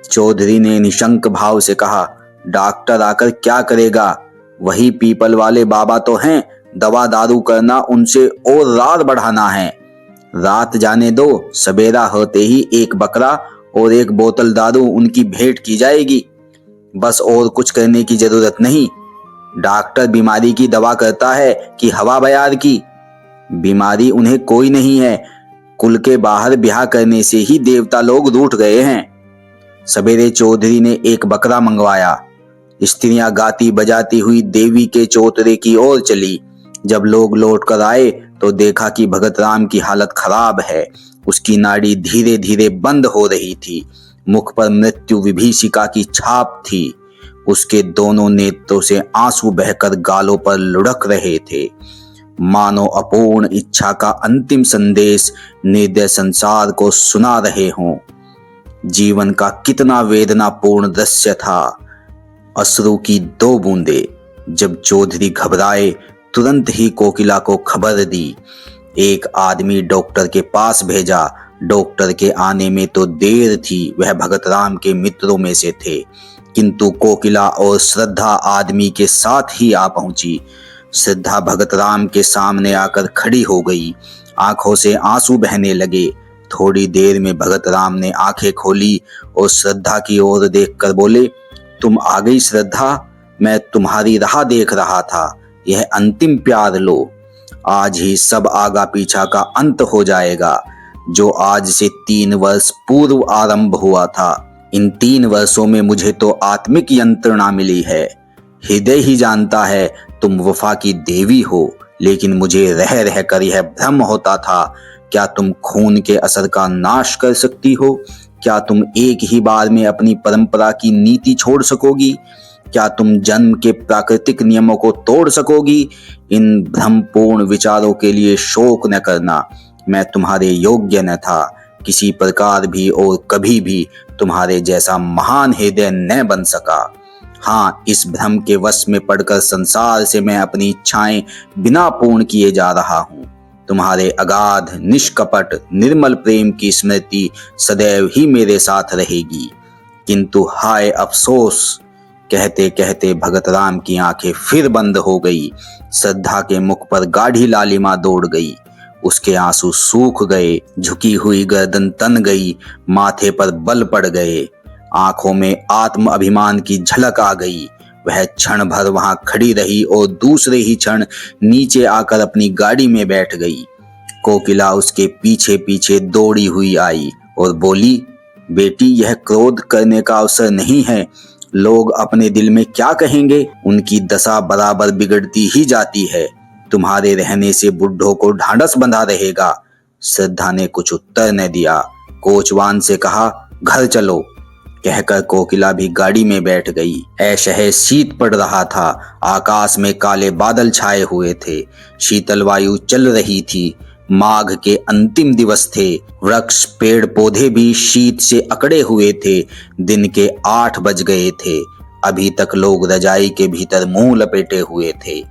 चौधरी ने निशंक भाव से कहा, डॉक्टर आकर क्या करेगा? वही पीपल वाले बाबा तो हैं। दवा दारू करना उनसे और रात बढ़ाना है। रात जाने दो, सवेरा होते ही 1 बकरा और 1 बोतल दारू उनकी भेंट की जाएगी। बस और कुछ करने की जरूरत नहीं। डॉक्टर बीमारी की दवा करता है कि हवा बयार की? बीमारी उन्हें कोई नहीं है। कुल के बाहर ब्याह करने से ही देवता लोग रूठ गए हैं। सवेरे चौधरी ने 1 बकरा मंगवाया। स्त्रियां गाती बजाती हुई देवी के चौतरे की ओर चली। जब लोग लौट कर आए तो देखा कि भगत राम की हालत खराब है। उसकी नाड़ी धीरे धीरे बंद हो रही थी। मुख पर मृत्यु विभीषिका की छाप थी। उसके दोनों नेत्रों से आंसू बहकर गालों पर लुढ़क रहे थे, मानो अपूर्ण इच्छा का अंतिम संदेश निर्दय संसार को सुना रहे हों। जीवन का कितना वेदनापूर्ण दृश्य था। अश्रु की 2 बूंदे। जब चौधरी घबराए, तुरंत ही कोकिला को खबर दी। एक आदमी डॉक्टर के पास भेजा। डॉक्टर के आने में तो देर थी। वह भगत राम के मित्रों में से थे, किंतु कोकिला और श्रद्धा आदमी के साथ ही आ पहुंची। श्रद्धा भगत राम के सामने आकर खड़ी हो गई। आंखों से आंसू बहने लगे। थोड़ी देर में भगत राम ने आंखें खोली और श्रद्धा की ओर देखकर बोले, तुम आ गई श्रद्धा, मैं तुम्हारी राह देख रहा था। यह अंतिम प्यार लो। आज ही सब आगा पीछा का अंत हो जाएगा, जो आज से 3 वर्ष पूर्व आरंभ हुआ था। इन 3 वर्षों में मुझे तो आत्मिक यंत्रणा मिली है। हृदय ही जानता है तुम वफा की देवी हो, लेकिन मुझे रह रह कर यह भ्रम होता था, क्या तुम खून के असर का नाश कर सकती हो? क्या तुम एक ही बार में अपनी परंपरा की नीति छोड़ सकोगी? क्या तुम जन्म के प्राकृतिक नियमों को तोड़ सकोगी? इन भ्रमपूर्ण विचारों के लिए शोक न करना। मैं तुम्हारे योग्य न था, किसी प्रकार भी और कभी भी तुम्हारे जैसा महान हृदय न बन सका। हाँ, इस भ्रम के वश में पड़कर संसार से मैं अपनी इच्छाएं बिना पूर्ण किए जा रहा हूँ। तुम्हारे अगाध, निष्कपट, निर्मल प्रेम की स्मृति सदैव ही मेरे साथ रहेगी। किंतु हाय अफसोस, कहते कहते भगत राम की आंखें फिर बंद हो गई। श्रद्धा के मुख पर गाढ़ी लालिमा दौड़ गई। उसके आंसू सूख गए, झुकी हुई गर्दन तन गई, माथे पर बल पड़ गए, आंखों में आत्म अभिमान की झलक आ गई। वह क्षण भर वहां खड़ी रही और दूसरे ही क्षण नीचे आकर अपनी गाड़ी में बैठ गई। कोकिला उसके पीछे पीछे दौड़ी हुई आई और बोली, बेटी, यह क्रोध करने का अवसर नहीं है। लोग अपने दिल में क्या कहेंगे? उनकी दशा बराबर बिगड़ती ही जाती है। तुम्हारे रहने से बुढ़ों को ढांढस बंधा रहेगा। श्रद्धा ने कुछ उत्तर न दिया। कोचवान से कहा, घर चलो। कहकर कोकिला भी गाड़ी में बैठ गई। ऐशह शीत पड़ रहा था। आकाश में काले बादल छाए हुए थे। शीतल वायु चल रही थी। माघ के अंतिम दिवस थे। वृक्ष, पेड़ पौधे भी शीत से अकड़े हुए थे। दिन के 8 बज गए थे। अभी तक लोग रजाई के भीतर मुंह लपेटे हुए थे,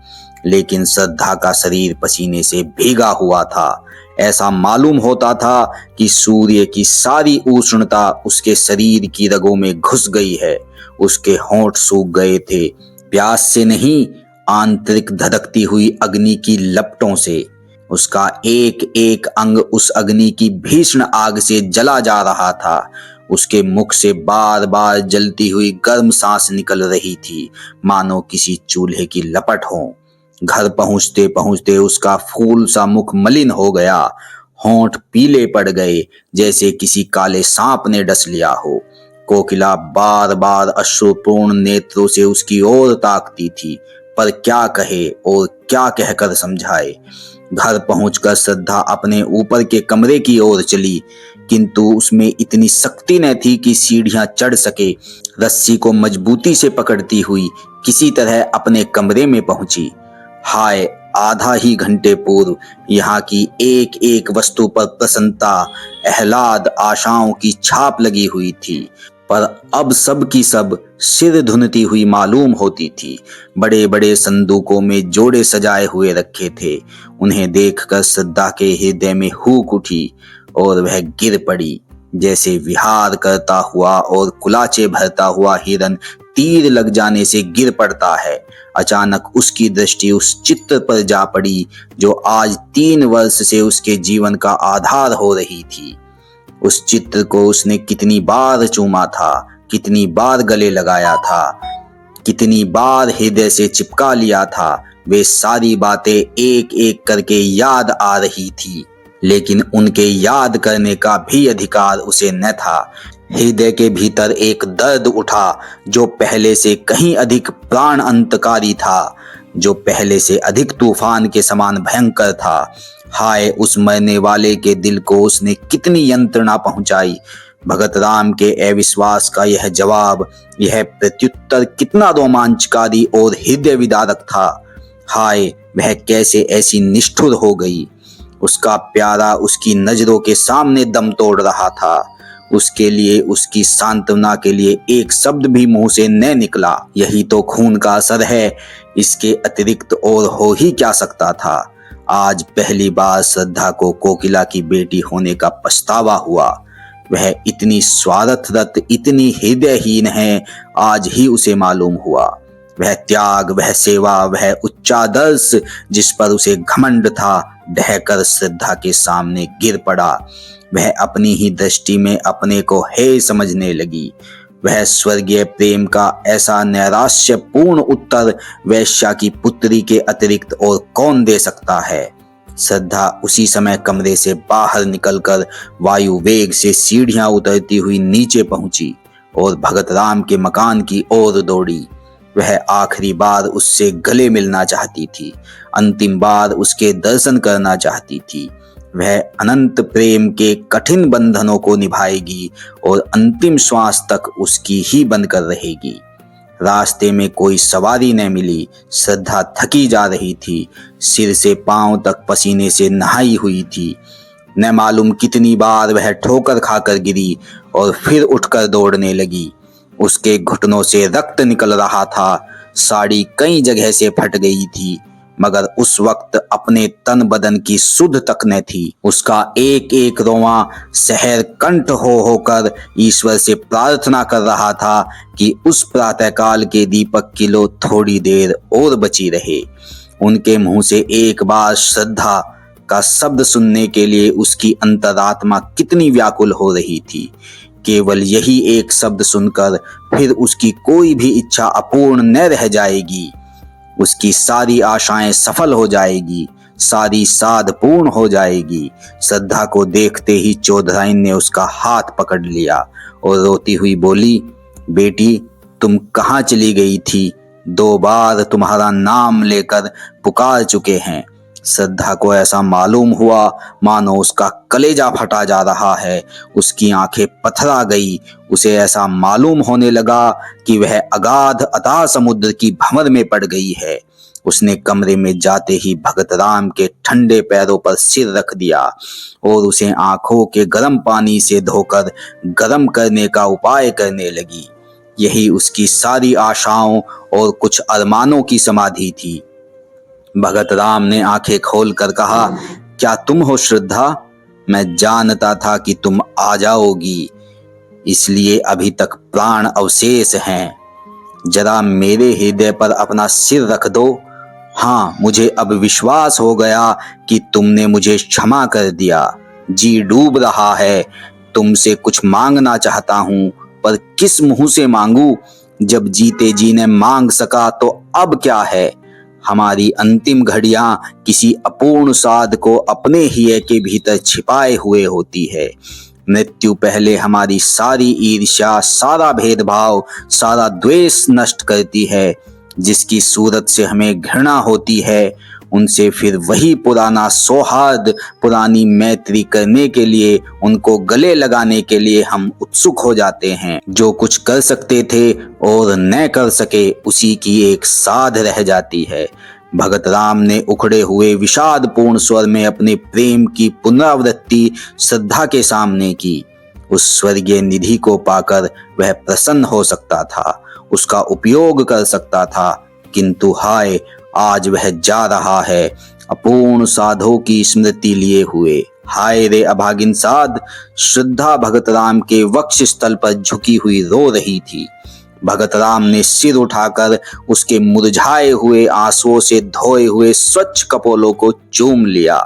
लेकिन श्रद्धा का शरीर पसीने से भीगा हुआ था। ऐसा मालूम होता था कि सूर्य की सारी उष्णता उसके शरीर की रगों में घुस गई है। उसके होंठ सूख गए थे, प्यास से नहीं, आंतरिक धधकती हुई अग्नि की लपटों से। उसका एक एक अंग उस अग्नि की भीषण आग से जला जा रहा था। उसके मुख से बार बार जलती हुई गर्म सांस निकल रही थी, मानो किसी चूल्हे की लपट हो। घर पहुंचते पहुंचते उसका फूल सा मुख मलिन हो गया। होंठ पीले पड़ गए, जैसे किसी काले सांप ने डस लिया हो। कोकिला बार बार अश्रुपूर्ण नेत्रों से उसकी ओर ताकती थी, पर क्या कहे और क्या कहकर समझाए। घर पहुंचकर श्रद्धा अपने ऊपर के कमरे की ओर चली, किंतु उसमें इतनी शक्ति न थी कि सीढ़ियां चढ़ सके। रस्सी को मजबूती से पकड़ती हुई किसी तरह अपने कमरे में पहुंची। हाय, आधा ही घंटे पूर्व यहाँ की एक एक वस्तु पर प्रसन्नता, आह्लाद, आशाओं की छाप लगी हुई थी, पर अब सब की सब सिर धुनती हुई मालूम होती थी। बड़े बड़े संदूकों में जोड़े सजाए हुए रखे थे। उन्हें देखकर श्रद्धा के हृदय में हुक उठी और वह गिर पड़ी, जैसे विहार करता हुआ और कुलाचे भरता हुआ हिरन तीर लग जाने से गिर पड़ता है। अचानक उसकी दृष्टि उस चित्र पर जा पड़ी जो आज 3 वर्ष से उसके जीवन का आधार हो रही थी। उस चित्र को उसने कितनी बार चूमा था, कितनी बार गले लगाया था, कितनी बार हृदय से चिपका लिया था। वे सारी बातें एक एक करके याद आ रही थी, लेकिन उनके याद करने का भी अधिकार उसे न था। हृदय के भीतर एक दर्द उठा जो पहले से कहीं अधिक प्राण अंतकारी था, जो पहले से अधिक तूफान के समान भयंकर था। हाय, उस मरने वाले के दिल को उसने कितनी यंत्रणा पहुंचाई। भगत राम के अविश्वास का यह जवाब, यह प्रत्युत्तर कितना रोमांचकारी और हृदय विदारक था। हाय, वह कैसे ऐसी निष्ठुर हो गई। उसका प्यारा उसकी नजरों के सामने दम तोड़ रहा था। उसके लिए, उसकी सांत्वना के लिए एक शब्द भी मुंह से न निकला। यही तो खून का असर है, इसके अतिरिक्त और हो ही क्या सकता था। आज पहली बार श्रद्धा को कोकिला की बेटी होने का पछतावा हुआ। वह इतनी स्वार्थरत, इतनी हृदयहीन है, आज ही उसे मालूम हुआ। वह त्याग, वह सेवा, वह उच्चादर्श जिस पर उसे घमंड था, ढहकर श्रद्धा के सामने गिर पड़ा। वह अपनी ही दृष्टि में अपने को हे समझने लगी। वह स्वर्गीय प्रेम का ऐसा नैराश्यपूर्ण उत्तर वैश्या की पुत्री के अतिरिक्त और कौन दे सकता है। श्रद्धा उसी समय कमरे से बाहर निकलकर वायु वेग से सीढ़ियां उतरती हुई नीचे पहुंची और भगत राम के मकान की ओर दौड़ी। वह आखिरी बार उससे गले मिलना चाहती थी, अंतिम बार उसके दर्शन करना चाहती थी। वह अनंत प्रेम के कठिन बंधनों को निभाएगी और अंतिम श्वास तक उसकी ही बनकर रहेगी। रास्ते में कोई सवारी न मिली। श्रद्धा थकी जा रही थी, सिर से पांव तक पसीने से नहाई हुई थी। न मालूम कितनी बार वह ठोकर खाकर गिरी और फिर उठकर दौड़ने लगी। उसके घुटनों से रक्त निकल रहा था, साड़ी कई जगह से फट गई थी, मगर उस वक्त अपने तन बदन की सुध तक न थी। उसका एक एक रोवां शहर कंठ हो होकर ईश्वर से प्रार्थना कर रहा था कि उस प्रातःकाल के दीपक की लो थोड़ी देर और बची रहे। उनके मुंह से एक बार श्रद्धा का शब्द सुनने के लिए उसकी अंतरात्मा कितनी व्याकुल हो रही थी। केवल यही एक शब्द सुनकर फिर उसकी कोई भी इच्छा अपूर्ण न रह जाएगी। उसकी सारी आशाएं सफल हो जाएगी, सारी साध पूर्ण हो जाएगी। श्रद्धा को देखते ही चौधराइन ने उसका हाथ पकड़ लिया और रोती हुई बोली, बेटी तुम कहाँ चली गई थी? 2 बार तुम्हारा नाम लेकर पुकार चुके हैं। श्रद्धा को ऐसा मालूम हुआ मानो उसका कलेजा फटा जा रहा है। उसकी आंखें पथरा गई। उसे ऐसा मालूम होने लगा कि वह अगाध अथाह समुद्र की भंवर में पड़ गई है। उसने कमरे में जाते ही भगत राम के ठंडे पैरों पर सिर रख दिया और उसे आंखों के गर्म पानी से धोकर गर्म करने का उपाय करने लगी। यही उसकी सारी आशाओं और कुछ अरमानों की समाधि थी। भगत राम ने आंखें खोलकर कहा, क्या तुम हो श्रद्धा? मैं जानता था कि तुम आ जाओगी, इसलिए अभी तक प्राण अवशेष हैं। जरा मेरे हृदय पर अपना सिर रख दो। हाँ, मुझे अब विश्वास हो गया कि तुमने मुझे क्षमा कर दिया। जी डूब रहा है। तुमसे कुछ मांगना चाहता हूँ, पर किस मुंह से मांगू? जब जीते जी ने मांग सका तो अब क्या है? हमारी अंतिम घड़ियां किसी अपूर्ण साध को अपने हिये के भीतर छिपाए हुए होती है। मृत्यु पहले हमारी सारी ईर्ष्या, सारा भेदभाव, सारा द्वेष नष्ट करती है। जिसकी सूरत से हमें घृणा होती है, उनसे फिर वही पुराना सौहार्द, पुरानी मैत्री करने के लिए, उनको गले लगाने के लिए हम उत्सुक हो जाते हैं। जो कुछ कर सकते थे और न कर सके, उसी की एक साध रह जाती है। भगत राम ने उखड़े हुए विषादपूर्ण स्वर में अपने प्रेम की पुनरावृत्ति श्रद्धा के सामने की। उस स्वर्गीय निधि को पाकर वह प्रसन्न हो सकता था, उसका उपयोग कर सकता था, किंतु हाय, आज वह जा रहा है अपूर्ण साधों की स्मृति लिए हुए। हाय रे अभागिन साध। श्रद्धा भगत राम के वक्ष स्थल पर झुकी हुई रो रही थी। भगत राम ने सिर उठाकर उसके मुरझाए हुए आंसुओं से धोए हुए स्वच्छ कपोलों को चूम लिया।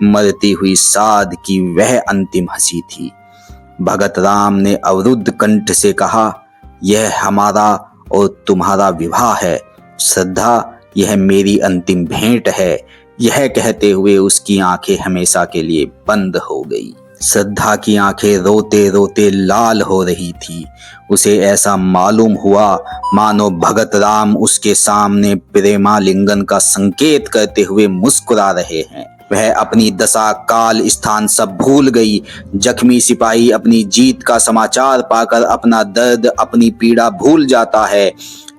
मरती हुई साध की वह अंतिम हंसी थी। भगत राम ने अवरुद्ध कंठ से कहा, यह हमारा और तुम्हारा विवाह है। श्रद्धा, यह मेरी अंतिम भेंट है। यह कहते हुए उसकी आंखें हमेशा के लिए बंद हो गई। श्रद्धा की आंखें रोते रोते लाल हो रही थी। उसे ऐसा मालूम हुआ मानो भगत राम उसके सामने प्रेमालिंगन का संकेत करते हुए मुस्कुरा रहे हैं। वह अपनी दशा, काल, स्थान सब भूल गई। जख्मी सिपाही अपनी जीत का समाचार पाकर अपना दर्द, अपनी पीड़ा भूल जाता है।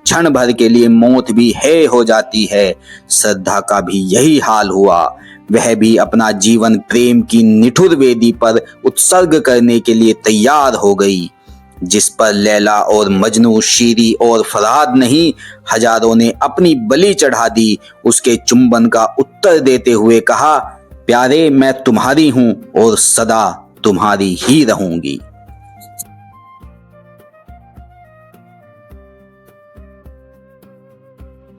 क्षण भर के लिए मौत भी है हो जाती है। श्रद्धा का भी यही हाल हुआ। वह भी अपना जीवन प्रेम की निठुर वेदी पर उत्सर्ग करने के लिए तैयार हो गई। जिस पर लैला और मजनू, शीरी और फरहाद नहीं, हजारों ने अपनी बलि चढ़ा दी। उसके चुंबन का उत्तर देते हुए कहा, प्यारे, मैं तुम्हारी हूं और सदा तुम्हारी ही रहूंगी।